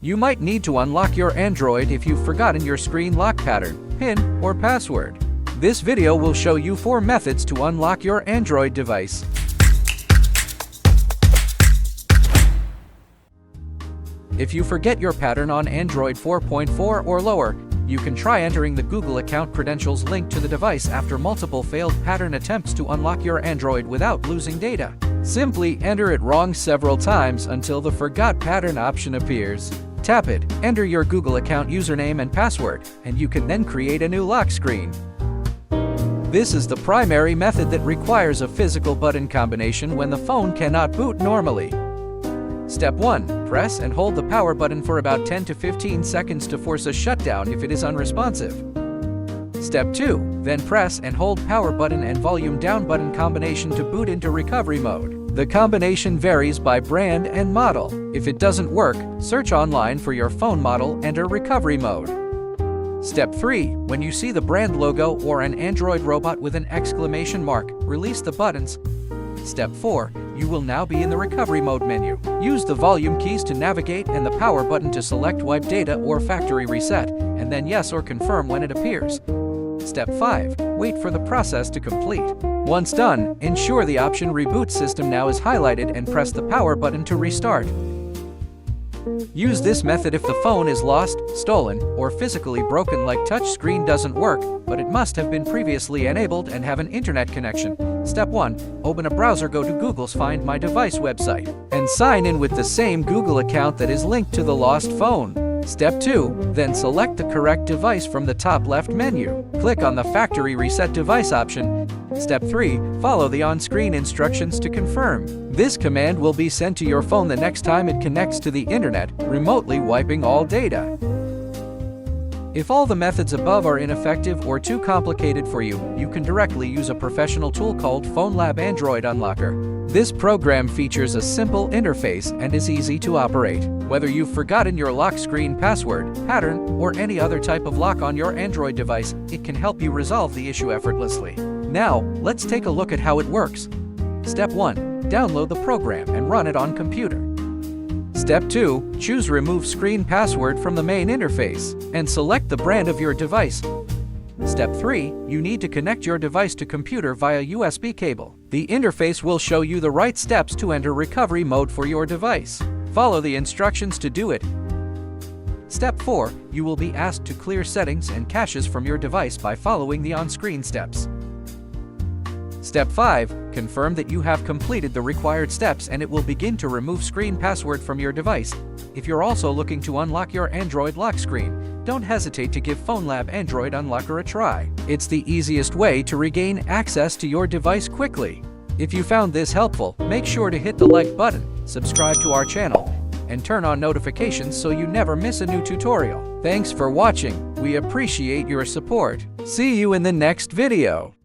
You might need to unlock your Android if you've forgotten your screen lock pattern, PIN, or password. This video will show you 4 methods to unlock your Android device. If you forget your pattern on Android 4.4 or lower, you can try entering the Google account credentials linked to the device after multiple failed pattern attempts to unlock your Android without losing data. Simply enter it wrong several times until the Forgot Pattern option appears. Tap it, enter your Google account username and password, and you can then create a new lock screen. This is the primary method that requires a physical button combination when the phone cannot boot normally. Step 1. Press and hold the power button for about 10 to 15 seconds to force a shutdown if it is unresponsive. Step 2. Then press and hold power button and volume down button combination to boot into recovery mode. The combination varies by brand and model. If it doesn't work, search online for your phone model, enter recovery mode. Step 3. When you see the brand logo or an Android robot with an exclamation mark, release the buttons. Step 4. You will now be in the recovery mode menu. Use the volume keys to navigate and the power button to select wipe data or factory reset, and then yes or confirm when it appears. Step 5. Wait for the process to complete. Once done, ensure the option Reboot System Now is highlighted and press the power button to restart. Use this method if the phone is lost, stolen, or physically broken, like touch screen doesn't work, but it must have been previously enabled and have an internet connection. Step 1. Open a browser, go to Google's Find My Device website, and sign in with the same Google account that is linked to the lost phone. Step 2. Then select the correct device from the top left menu. Click on the Factory Reset Device option. Step 3. Follow the on-screen instructions to confirm. This command will be sent to your phone the next time it connects to the internet, remotely wiping all data. If all the methods above are ineffective or too complicated for you, you can directly use a professional tool called FoneLab Android Unlocker. This program features a simple interface and is easy to operate. Whether you've forgotten your lock screen password, pattern, or any other type of lock on your Android device, it can help you resolve the issue effortlessly. Now, let's take a look at how it works. Step 1. Download the program and run it on computer. Step 2. Choose Remove Screen Password from the main interface, and select the brand of your device. Step 3. You need to connect your device to computer via USB cable. The interface will show you the right steps to enter recovery mode for your device. Follow the instructions to do it. Step 4. You will be asked to clear settings and caches from your device by following the on-screen steps. Step 5. Confirm that you have completed the required steps and it will begin to remove screen password from your device. If you're also looking to unlock your Android lock screen, don't hesitate to give FoneLab Android Unlocker a try. It's the easiest way to regain access to your device quickly. If you found this helpful, make sure to hit the like button, subscribe to our channel, and turn on notifications so you never miss a new tutorial. Thanks for watching. We appreciate your support. See you in the next video.